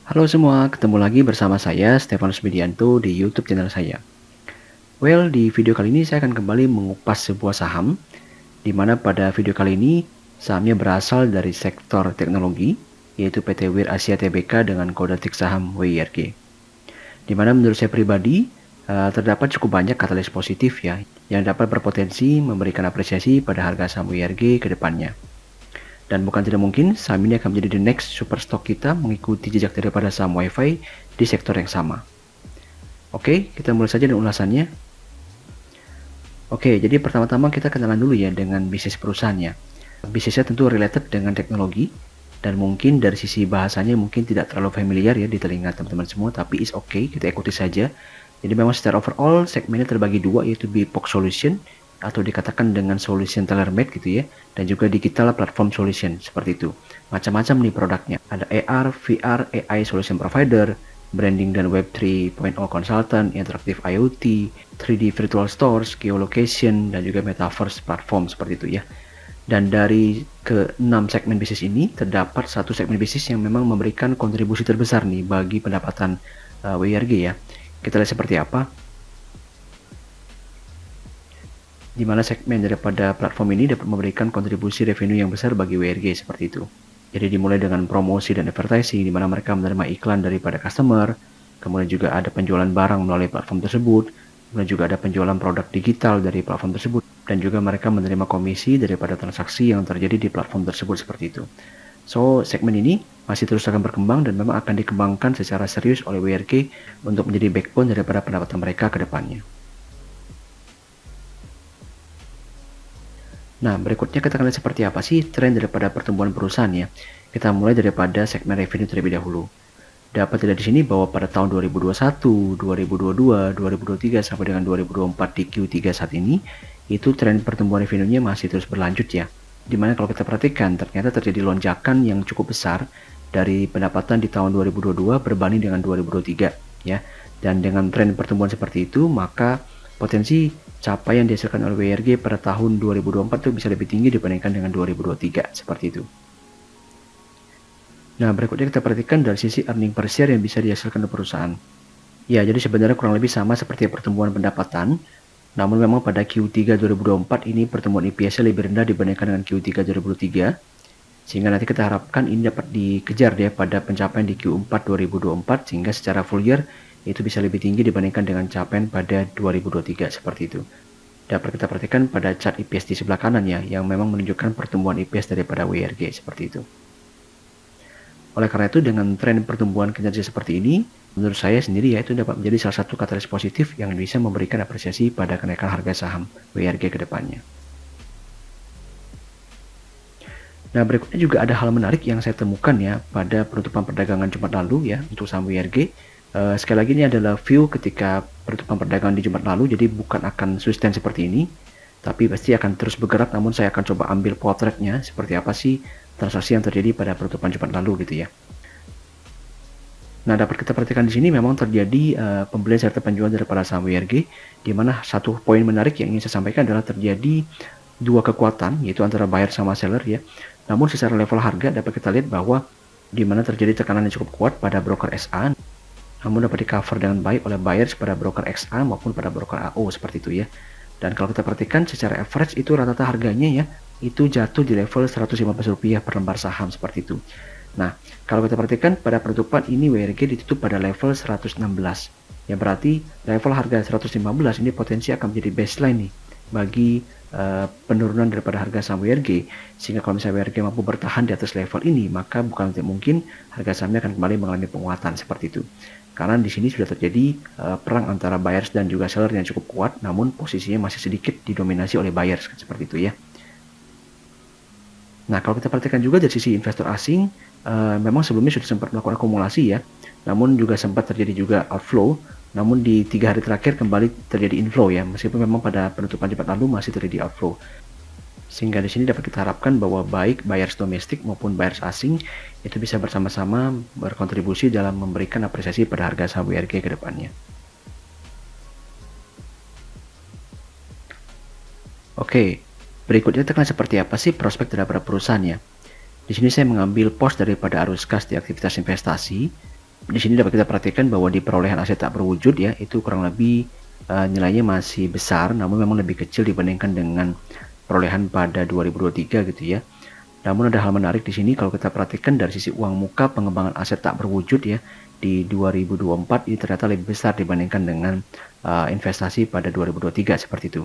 Halo semua, ketemu lagi bersama saya Stefanus Widianto di YouTube channel saya. Di video kali ini saya akan kembali mengupas sebuah saham, di mana pada video kali ini sahamnya berasal dari sektor teknologi, yaitu PT Wir Asia Tbk dengan kode tik saham WIRG. Di mana menurut saya pribadi terdapat cukup banyak katalis positif ya, yang dapat berpotensi memberikan apresiasi pada harga saham WIRG ke depannya. Dan bukan tidak mungkin saham ini akan menjadi the next super stock kita mengikuti jejak daripada saham WiFi di sektor yang sama. Oke, kita mulai saja dengan ulasannya. Oke, jadi pertama-tama kita kenalan dulu ya dengan bisnis perusahaannya. Bisnisnya tentu related dengan teknologi, dan mungkin dari sisi bahasanya mungkin tidak terlalu familiar ya di telinga teman-teman semua, tapi is okay, kita ikuti saja. Jadi memang secara overall segmennya terbagi dua, yaitu BPOC Solution atau dikatakan dengan solution tailor-made gitu ya, dan juga digital platform solution seperti itu. Macam-macam nih produknya. Ada AR, VR, AI solution provider, branding dan web 3.0 consultant, interactive IoT, 3D virtual stores, geolocation, dan juga metaverse platform seperti itu ya. Dan dari ke-6 segmen bisnis ini terdapat satu segmen bisnis yang memang memberikan kontribusi terbesar nih bagi pendapatan WIRG ya. Kita lihat seperti apa. Di mana segmen daripada platform ini dapat memberikan kontribusi revenue yang besar bagi WIRG seperti itu. Jadi dimulai dengan promosi dan advertising, di mana mereka menerima iklan daripada customer, kemudian juga ada penjualan barang melalui platform tersebut, kemudian juga ada penjualan produk digital dari platform tersebut, dan juga mereka menerima komisi daripada transaksi yang terjadi di platform tersebut seperti itu. So, segmen ini masih terus akan berkembang dan memang akan dikembangkan secara serius oleh WIRG untuk menjadi backbone daripada pendapatan mereka ke depannya. Nah, berikutnya kita akan lihat seperti apa sih tren daripada pertumbuhan perusahaan ya. Kita mulai daripada segmen revenue terlebih dahulu. Dapat dilihat di sini bahwa pada tahun 2021, 2022, 2023 sampai dengan 2024 di Q3 saat ini, itu tren pertumbuhan revenue-nya masih terus berlanjut ya. Dimana kalau kita perhatikan ternyata terjadi lonjakan yang cukup besar dari pendapatan di tahun 2022 berbanding dengan 2023 ya. Dan dengan tren pertumbuhan seperti itu, maka potensi capaian yang dihasilkan oleh WIRG pada tahun 2024 itu bisa lebih tinggi dibandingkan dengan 2023 seperti itu. Nah, berikutnya kita perhatikan dari sisi earning per share yang bisa dihasilkan oleh perusahaan. Ya, jadi sebenarnya kurang lebih sama seperti pertumbuhan pendapatan, namun memang pada Q3 2024 ini pertumbuhan EPS-nya lebih rendah dibandingkan dengan Q3 2023, sehingga nanti kita harapkan ini dapat dikejar ya pada pencapaian di Q4 2024, sehingga secara full year itu bisa lebih tinggi dibandingkan dengan capaian pada 2023 seperti itu. Dapat kita perhatikan pada chart EPS di sebelah kanan ya, yang memang menunjukkan pertumbuhan EPS daripada WIRG seperti itu. Oleh karena itu, dengan tren pertumbuhan kinerja seperti ini, menurut saya sendiri ya itu dapat menjadi salah satu katalis positif yang bisa memberikan apresiasi pada kenaikan harga saham WIRG ke depannya. Nah, berikutnya juga ada hal menarik yang saya temukan ya pada penutupan perdagangan Jumat lalu ya untuk saham WIRG. Sekali lagi ini adalah view ketika penutupan perdagangan di Jumat lalu, jadi bukan akan sustain seperti ini, tapi pasti akan terus bergerak, namun saya akan coba ambil potretnya seperti apa sih transaksi yang terjadi pada penutupan Jumat lalu gitu ya. Nah, dapat kita perhatikan di sini memang terjadi pembelian serta penjualan daripada saham WIRG, di mana satu poin menarik yang ingin saya sampaikan adalah terjadi dua kekuatan, yaitu antara buyer sama seller ya. Namun secara level harga dapat kita lihat bahwa di mana terjadi tekanan yang cukup kuat pada broker SA, namun dapat di-cover dengan baik oleh buyers pada broker XA maupun pada broker AO seperti itu ya. Dan kalau kita perhatikan secara average itu rata-rata harganya ya itu jatuh di level Rp115 per lembar saham seperti itu. Nah, kalau kita perhatikan pada penutupan ini WIRG ditutup pada level 116. Ya berarti level harga 115 ini potensi akan menjadi baseline nih bagi penurunan daripada harga saham WIRG, sehingga kalau misalnya WIRG mampu bertahan di atas level ini, maka bukan tidak mungkin harga sahamnya akan kembali mengalami penguatan seperti itu. Karena di sini sudah terjadi perang antara buyers dan juga seller yang cukup kuat, namun posisinya masih sedikit didominasi oleh buyers seperti itu ya. Nah, kalau kita perhatikan juga dari sisi investor asing, memang sebelumnya sudah sempat melakukan akumulasi ya, namun juga sempat terjadi juga outflow. Namun di 3 hari terakhir kembali terjadi inflow ya, meskipun memang pada penutupan Jumat lalu masih terjadi outflow. Sehingga di sini dapat kita harapkan bahwa baik buyers domestik maupun buyers asing itu bisa bersama-sama berkontribusi dalam memberikan apresiasi pada harga saham WIRG ke depannya. Oke, berikutnya kita akan seperti apa sih prospek daripada perusahaannya. Di sini saya mengambil post daripada arus kas di aktivitas investasi, Di sini dapat kita perhatikan bahwa di perolehan aset tak berwujud ya, itu kurang lebih nilainya masih besar, namun memang lebih kecil dibandingkan dengan perolehan pada 2023 gitu ya. Namun ada hal menarik di sini kalau kita perhatikan dari sisi uang muka pengembangan aset tak berwujud ya, di 2024 ini ternyata lebih besar dibandingkan dengan investasi pada 2023 seperti itu.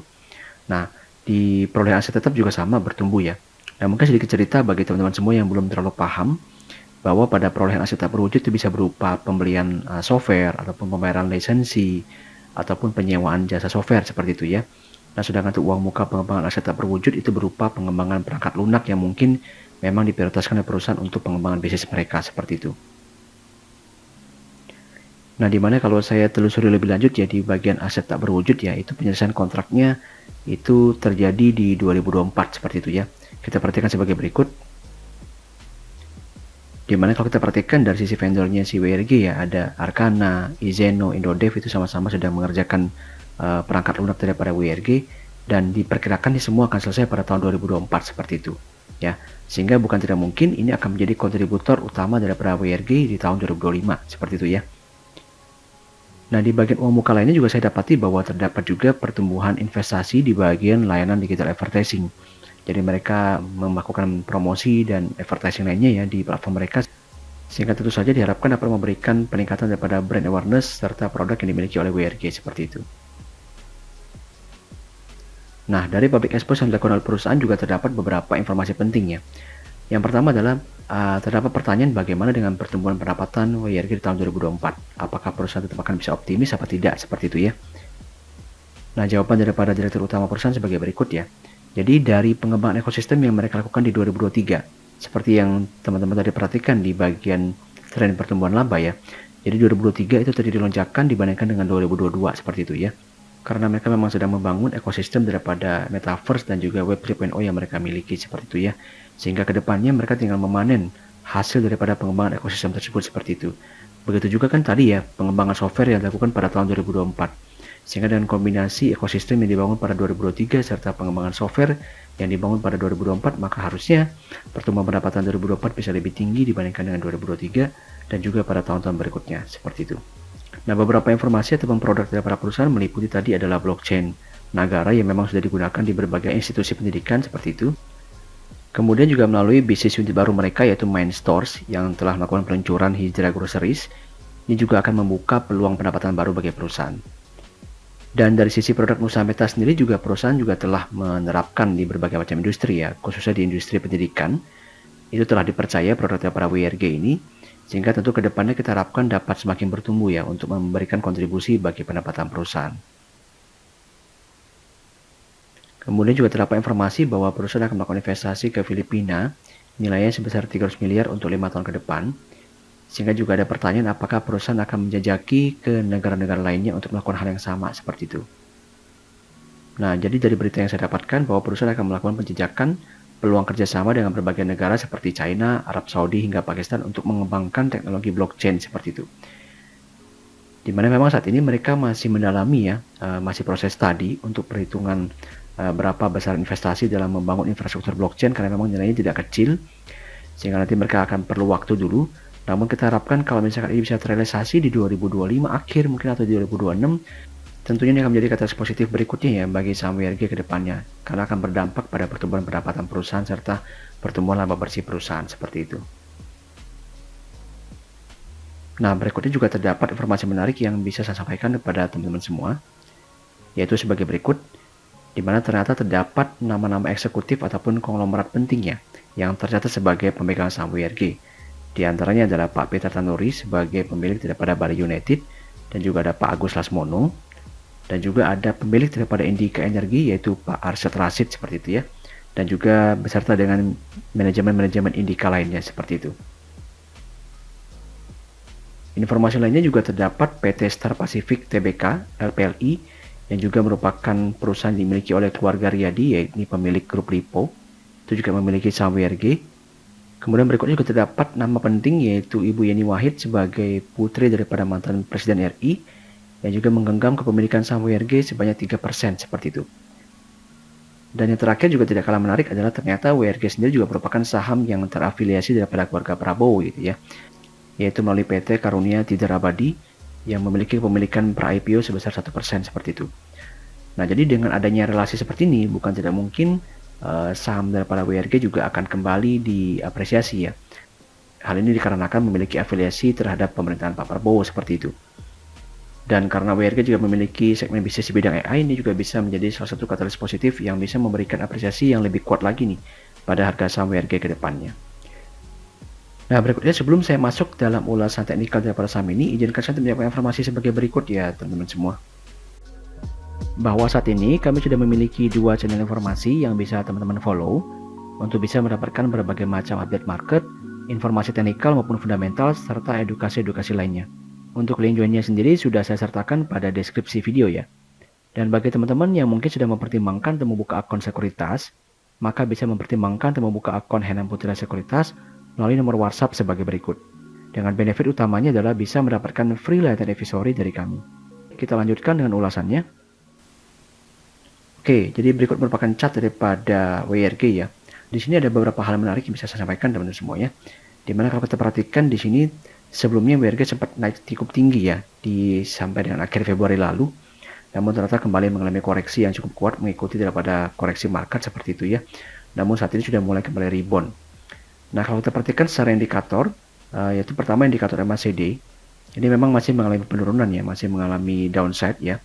Nah, di perolehan aset tetap juga sama bertumbuh ya. Nah, mungkin sedikit cerita bagi teman-teman semua yang belum terlalu paham bahwa pada perolehan aset tak berwujud itu bisa berupa pembelian software ataupun pembayaran lisensi ataupun penyewaan jasa software seperti itu ya. Nah, sedangkan untuk uang muka pengembangan aset tak berwujud itu berupa pengembangan perangkat lunak yang mungkin memang diprioritaskan oleh perusahaan untuk pengembangan bisnis mereka seperti itu. Nah, dimana kalau saya telusuri lebih lanjut ya di bagian aset tak berwujud ya, itu penyelesaian kontraknya itu terjadi di 2024 seperti itu ya. Kita perhatikan sebagai berikut. Dimana kalau kita perhatikan dari sisi vendornya si WRG ya, ada Arcana, Izeno, Indodev itu sama-sama sedang mengerjakan perangkat lunak daripada WRG, dan diperkirakan semua akan selesai pada tahun 2024 seperti itu ya. Sehingga bukan tidak mungkin ini akan menjadi kontributor utama daripada WRG di tahun 2025 seperti itu ya. Nah, di bagian uang muka lainnya juga saya dapati bahwa terdapat juga pertumbuhan investasi di bagian layanan digital advertising. Jadi mereka melakukan promosi dan advertising lainnya ya di platform mereka, sehingga tentu saja diharapkan dapat memberikan peningkatan daripada brand awareness serta produk yang dimiliki oleh WRG seperti itu. Nah, dari public expose yang dilakukan oleh perusahaan juga terdapat beberapa informasi penting ya. Yang pertama adalah terdapat pertanyaan bagaimana dengan pertumbuhan pendapatan WRG di tahun 2024. Apakah perusahaan tetap akan bisa optimis apa tidak seperti itu ya. Nah, jawaban daripada direktur utama perusahaan sebagai berikut ya. Jadi dari pengembangan ekosistem yang mereka lakukan di 2023, seperti yang teman-teman tadi perhatikan di bagian tren pertumbuhan laba ya. Jadi 2023 itu terjadi lonjakan dibandingkan dengan 2022 seperti itu ya. Karena mereka memang sedang membangun ekosistem daripada Metaverse dan juga Web 3.0 yang mereka miliki seperti itu ya. Sehingga kedepannya mereka tinggal memanen hasil daripada pengembangan ekosistem tersebut seperti itu. Begitu juga kan tadi ya, pengembangan software yang dilakukan pada tahun 2024. Sehingga dengan kombinasi ekosistem yang dibangun pada 2023 serta pengembangan software yang dibangun pada 2024, maka harusnya pertumbuhan pendapatan 2024 bisa lebih tinggi dibandingkan dengan 2023 dan juga pada tahun-tahun berikutnya, seperti itu. Nah, beberapa informasi ataupun produk dari para perusahaan meliputi tadi adalah blockchain Nagara yang memang sudah digunakan di berbagai institusi pendidikan seperti itu. Kemudian juga melalui bisnis unit baru mereka yaitu Mind Stores yang telah melakukan peluncuran Hijrah Groceries. Ini juga akan membuka peluang pendapatan baru bagi perusahaan. Dan dari sisi produk Nusa Meta sendiri juga perusahaan juga telah menerapkan di berbagai macam industri ya, khususnya di industri pendidikan. Itu telah dipercaya produk para WRG ini, sehingga tentu kedepannya kita harapkan dapat semakin bertumbuh ya untuk memberikan kontribusi bagi pendapatan perusahaan. Kemudian juga terdapat informasi bahwa perusahaan akan melakukan investasi ke Filipina, nilainya sebesar 300 miliar untuk 5 tahun ke depan. Sehingga juga ada pertanyaan apakah perusahaan akan menjajaki ke negara-negara lainnya untuk melakukan hal yang sama seperti itu. Nah, jadi dari berita yang saya dapatkan bahwa perusahaan akan melakukan penjajakan peluang kerjasama dengan berbagai negara seperti China, Arab Saudi, hingga Pakistan untuk mengembangkan teknologi blockchain seperti itu. Dimana memang saat ini mereka masih mendalami ya, masih proses tadi untuk perhitungan berapa besar investasi dalam membangun infrastruktur blockchain karena memang nilainya tidak kecil, sehingga nanti mereka akan perlu waktu dulu. Namun kita harapkan kalau misalkan ini bisa terrealisasi di 2025 akhir mungkin atau di 2026, tentunya ini akan menjadi katalis positif berikutnya ya bagi saham WRG ke depannya, karena akan berdampak pada pertumbuhan pendapatan perusahaan serta pertumbuhan laba bersih perusahaan seperti itu. Nah, berikutnya juga terdapat informasi menarik yang bisa saya sampaikan kepada teman-teman semua, yaitu sebagai berikut, di mana ternyata terdapat nama-nama eksekutif ataupun konglomerat pentingnya yang tercatat sebagai pemegang saham WRG. Di antaranya adalah Pak Peter Tanuri sebagai pemilik daripada Bali United, dan juga ada Pak Agus Lasmono, dan juga ada pemilik daripada Indika Energi yaitu Pak Arsyad Rashid seperti itu ya, dan juga beserta dengan manajemen-manajemen Indika lainnya seperti itu. Informasi lainnya juga terdapat PT Star Pacific Tbk LPLI yang juga merupakan perusahaan dimiliki oleh keluarga Riyadi, yaitu pemilik grup Lipo, itu juga memiliki saham WRG. Kemudian berikutnya juga terdapat nama penting yaitu Ibu Yeni Wahid sebagai putri daripada mantan Presiden RI yang juga menggenggam kepemilikan saham WRG sebanyak 3% seperti itu. Dan yang terakhir juga tidak kalah menarik adalah ternyata WRG sendiri juga merupakan saham yang terafiliasi daripada keluarga Prabowo gitu ya. yaitu melalui PT Karunia Tidar Abadi yang memiliki kepemilikan per IPO sebesar 1% seperti itu. Nah, jadi dengan adanya relasi seperti ini, bukan tidak mungkin saham daripada WRG juga akan kembali diapresiasi ya. Hal ini dikarenakan memiliki afiliasi terhadap pemerintahan Pak Prabowo seperti itu. Dan karena WRG juga memiliki segmen bisnis di bidang AI, ini juga bisa menjadi salah satu katalis positif yang bisa memberikan apresiasi yang lebih kuat lagi nih pada harga saham WRG ke depannya. Nah, berikutnya sebelum saya masuk dalam ulasan teknikal daripada saham ini, izinkan saya menyampaikan informasi sebagai berikut ya teman-teman semua. Bahwa saat ini kami sudah memiliki 2 channel informasi yang bisa teman-teman follow untuk bisa mendapatkan berbagai macam update market, informasi teknikal maupun fundamental, serta edukasi-edukasi lainnya. Untuk link joinnya sendiri sudah saya sertakan pada deskripsi video ya. Dan bagi teman-teman yang mungkin sudah mempertimbangkan untuk membuka akun sekuritas, maka bisa mempertimbangkan untuk membuka akun Henan Putra Sekuritas melalui nomor WhatsApp sebagai berikut. Dengan benefit utamanya adalah bisa mendapatkan free lifetime advisory dari kami. Kita lanjutkan dengan ulasannya. Oke, jadi berikut merupakan chart daripada WRG ya. Di sini ada beberapa hal menarik yang bisa saya sampaikan teman-teman semua ya. Dimana kalau kita perhatikan di sini sebelumnya WRG sempat naik cukup tinggi ya sampai dengan akhir Februari lalu. Namun ternyata kembali mengalami koreksi yang cukup kuat mengikuti daripada koreksi market seperti itu ya. Namun saat ini sudah mulai kembali rebound. Nah, kalau kita perhatikan secara indikator, yaitu pertama indikator MACD, ini memang masih mengalami penurunan ya, masih mengalami downside ya.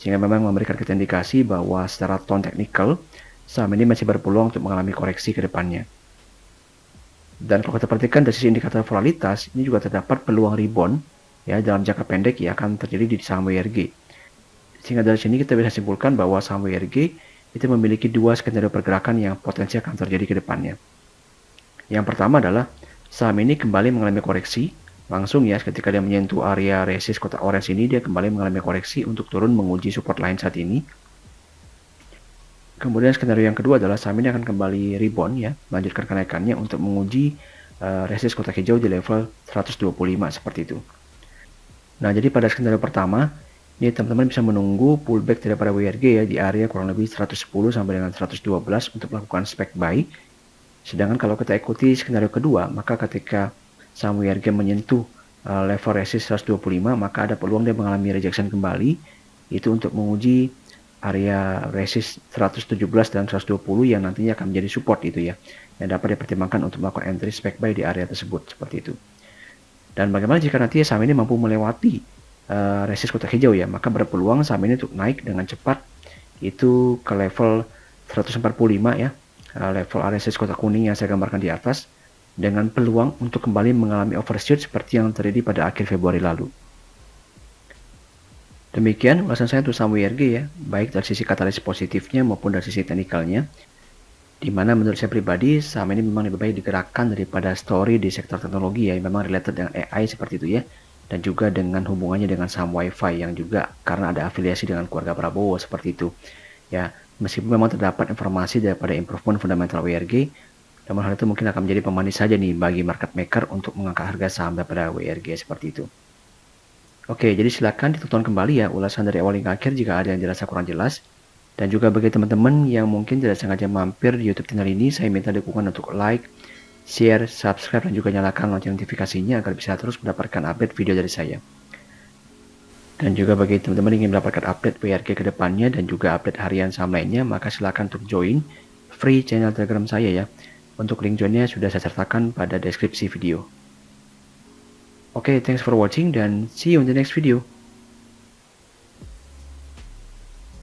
Sehingga memang memberikan kita indikasi bahwa secara tone technical, saham ini masih berpeluang untuk mengalami koreksi ke depannya. Dan kalau kita perhatikan dari sisi indikator volatilitas, ini juga terdapat peluang rebound ya dalam jangka pendek yang akan terjadi di saham WRG. Sehingga dari sini kita bisa simpulkan bahwa saham WRG itu memiliki 2 skenario pergerakan yang potensi akan terjadi ke depannya. Yang pertama adalah saham ini kembali mengalami koreksi langsung ya, ketika dia menyentuh area resist kotak orange ini, dia kembali mengalami koreksi untuk turun menguji support line saat ini. Kemudian skenario yang kedua adalah saham ini akan kembali rebound ya, melanjutkan kenaikannya untuk menguji resist kotak hijau di level 125 seperti itu. Nah, jadi pada skenario pertama, ini teman-teman bisa menunggu pullback daripada WRG ya di area kurang lebih 110 sampai dengan 112 untuk melakukan spec buy. Sedangkan kalau kita ikuti skenario kedua, maka ketika saham WRG menyentuh level resist 125, maka ada peluang dia mengalami rejection kembali, itu untuk menguji area resist 117 dan 120 yang nantinya akan menjadi support itu ya, yang dapat dipertimbangkan untuk melakukan entry spec buy di area tersebut seperti itu. Dan bagaimana jika nanti saham ini mampu melewati resist kotak hijau ya, maka berpeluang saham ini untuk naik dengan cepat itu ke level 145 ya, level resist kotak kuning yang saya gambarkan di atas, dengan peluang untuk kembali mengalami overshoot seperti yang terjadi pada akhir Februari lalu. Demikian ulasan saya untuk saham WRG ya, baik dari sisi katalis positifnya maupun dari sisi teknikalnya. Dimana menurut saya pribadi saham ini memang lebih baik digerakkan daripada story di sektor teknologi ya, yang memang related dengan AI seperti itu ya, dan juga dengan hubungannya dengan saham WiFi yang juga karena ada afiliasi dengan keluarga Prabowo seperti itu ya. Meskipun memang terdapat informasi daripada improvement fundamental WRG, namun hal itu mungkin akan menjadi pemanis saja nih bagi market maker untuk mengangkat harga saham daripada WRG seperti itu. Oke, jadi silakan ditonton kembali ya ulasan dari awal hingga akhir jika ada yang dirasa kurang jelas. Dan juga bagi teman-teman yang mungkin tidak sengaja mampir di YouTube channel ini, saya minta dukungan untuk like, share, subscribe, dan juga nyalakan lonceng notifikasinya agar bisa terus mendapatkan update video dari saya. Dan juga bagi teman-teman yang ingin mendapatkan update WRG ke depannya dan juga update harian saham lainnya, maka silakan untuk join free channel Telegram saya ya. Untuk link joinnya sudah saya sertakan pada deskripsi video. Oke, thanks for watching dan see you in the next video.